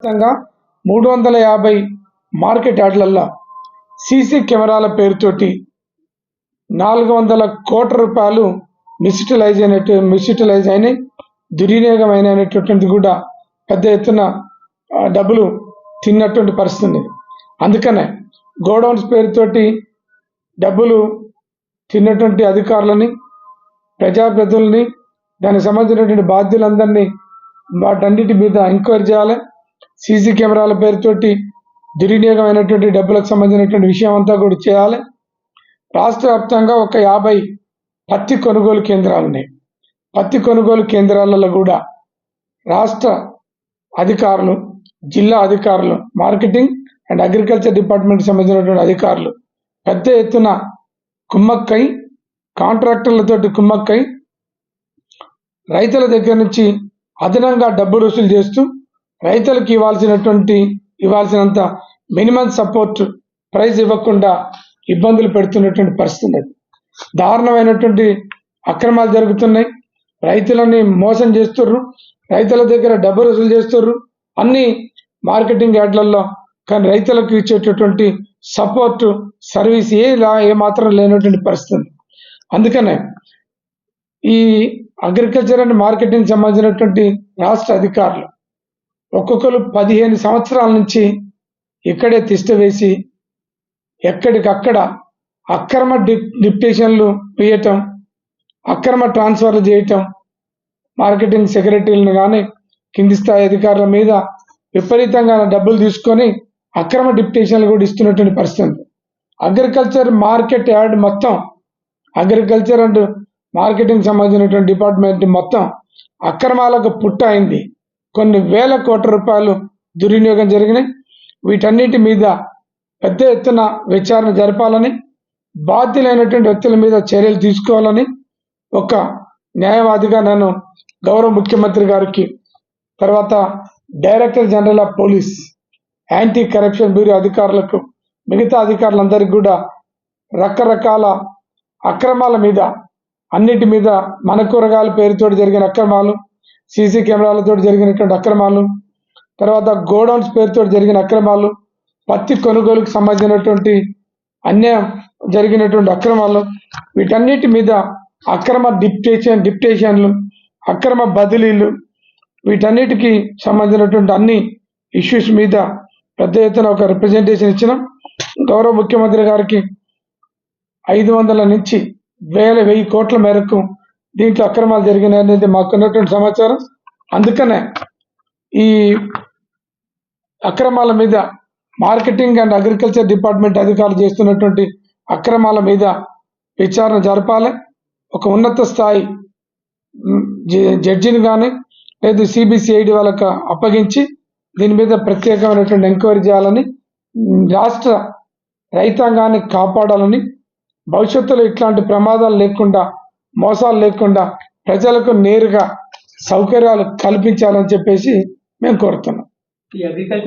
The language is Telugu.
వ్యాప్తంగా 350 మార్కెట్ యార్డులలో సీసీ కెమెరాల పేరుతోటి 400 కోట్ల రూపాయలు మిస్యూటిలైజ్ అయినాయి, దుర్వినియోగం అయినటువంటిది కూడా పెద్ద ఎత్తున డబ్బులు తిన్నటువంటి పరిస్థితి ఉంది. అందుకనే గోడౌన్స్ పేరుతోటి డబ్బులు తిన్నటువంటి అధికారులని, ప్రజాప్రతినిధులని, దానికి సంబంధించినటువంటి బాధ్యులందరినీ వాటన్నిటి మీద ఎంక్వైరీ చేయాలి. సీసీ కెమెరాల పేరుతోటి దుర్వినియోగమైనటువంటి డబ్బులకు సంబంధించినటువంటి విషయం అంతా కూడా చేయాలి. రాష్ట్ర వ్యాప్తంగా ఒక 50 పత్తి కొనుగోలు కేంద్రాలు ఉన్నాయి. పత్తి కొనుగోలు కేంద్రాలలో కూడా రాష్ట్ర అధికారులు, జిల్లా అధికారులు, మార్కెటింగ్ అండ్ అగ్రికల్చర్ డిపార్ట్మెంట్కి సంబంధించినటువంటి అధికారులు పెద్ద ఎత్తున కుమ్మక్కై, కాంట్రాక్టర్లతోటి కుమ్మక్కై రైతుల దగ్గర నుంచి అదనంగా డబ్బులు వసూలు చేస్తూ రైతులకు ఇవ్వాల్సినంత మినిమం సపోర్ట్ ప్రైస్ ఇవ్వకుండా ఇబ్బందులు పెడుతున్నటువంటి పరిస్థితి. దారుణమైనటువంటి అక్రమాలు జరుగుతున్నాయి. రైతులని మోసం చేస్తుర్రు, రైతుల దగ్గర డబ్బులు వసూలు చేస్తుర్రు అన్ని మార్కెటింగ్ యార్డ్లలో. కానీ రైతులకు ఇచ్చేటటువంటి సపోర్ట్ సర్వీస్ ఏ మాత్రం లేనటువంటి పరిస్థితి. అందుకనే ఈ అగ్రికల్చర్ అండ్ మార్కెటింగ్ సంబంధించినటువంటి రాష్ట్ర అధికారులు ఒక్కొక్కరు 15 సంవత్సరాల నుంచి ఇక్కడే తిష్ట వేసి ఎక్కడికక్కడ అక్రమ డిప్యుటేషన్లు వేయటం, అక్రమ ట్రాన్స్ఫర్లు చేయటం, మార్కెటింగ్ సెక్రటరీలను కానీ కింది స్థాయి అధికారుల మీద విపరీతంగా డబ్బులు తీసుకొని అక్రమ డిప్యుటేషన్లు కూడా ఇస్తున్నటువంటి పరిస్థితి. అగ్రికల్చర్ మార్కెట్ యార్డ్ మొత్తం, అగ్రికల్చర్ అండ్ మార్కెటింగ్ సంబంధించినటువంటి డిపార్ట్మెంట్ మొత్తం అక్రమాలకు పుట్ట అయింది. కొన్ని వేల కోట్ల రూపాయలు దుర్వినియోగం జరిగినాయి. వీటన్నిటి మీద పెద్ద ఎత్తున విచారణ జరపాలని, బాధ్యులైనటువంటి వ్యక్తుల మీద చర్యలు తీసుకోవాలని ఒక న్యాయవాదిగా నేను గౌరవ ముఖ్యమంత్రి గారికి, తర్వాత director general of police, anti corruption bureau అధికారులకు, మిగతా అధికారులందరికీ కూడా రకరకాల అక్రమాల మీద, అన్నిటి మీద, మన కూరగాయల పేరుతో జరిగిన అక్రమాలు, సీసీ కెమెరాలతో జరిగినటువంటి అక్రమాలు, తర్వాత గోడౌన్స్ పేరుతో జరిగిన అక్రమాలు, పత్తి కొనుగోలుకు సంబంధించినటువంటి అన్యాయం జరిగినటువంటి అక్రమాలు, వీటన్నిటి మీద అక్రమ డిప్యుటేషన్లు, అక్రమ బదిలీలు, వీటన్నిటికీ సంబంధించినటువంటి అన్ని ఇష్యూస్ మీద పెద్ద ఎత్తున ఒక రిప్రజెంటేషన్ ఇచ్చినాం. గౌరవ ముఖ్యమంత్రి గారికి 500 నుంచి 1000 కోట్ల మేరకు దీంట్లో అక్రమాలు జరిగినాయి అనేది మాకున్నటువంటి సమాచారం. అందుకనే ఈ అక్రమాల మీద మార్కెటింగ్ అండ్ అగ్రికల్చర్ డిపార్ట్మెంట్ అధికారులు చేస్తున్నటువంటి అక్రమాల మీద విచారణ జరపాలి. ఒక ఉన్నత స్థాయి జడ్జిని కానీ లేదు సిబిసిఐడి వాళ్ళకు అప్పగించి దీని మీద ప్రత్యేకమైనటువంటి ఎంక్వైరీ చేయాలని, రాష్ట్ర రైతాంగాన్ని కాపాడాలని, భవిష్యత్తులో ఇట్లాంటి ప్రమాదాలు లేకుండా, మోసాలు లేకుండా ప్రజలకు నేరుగా సౌకర్యాలు కల్పించాలని చెప్పేసి మేము కోరుతున్నాం.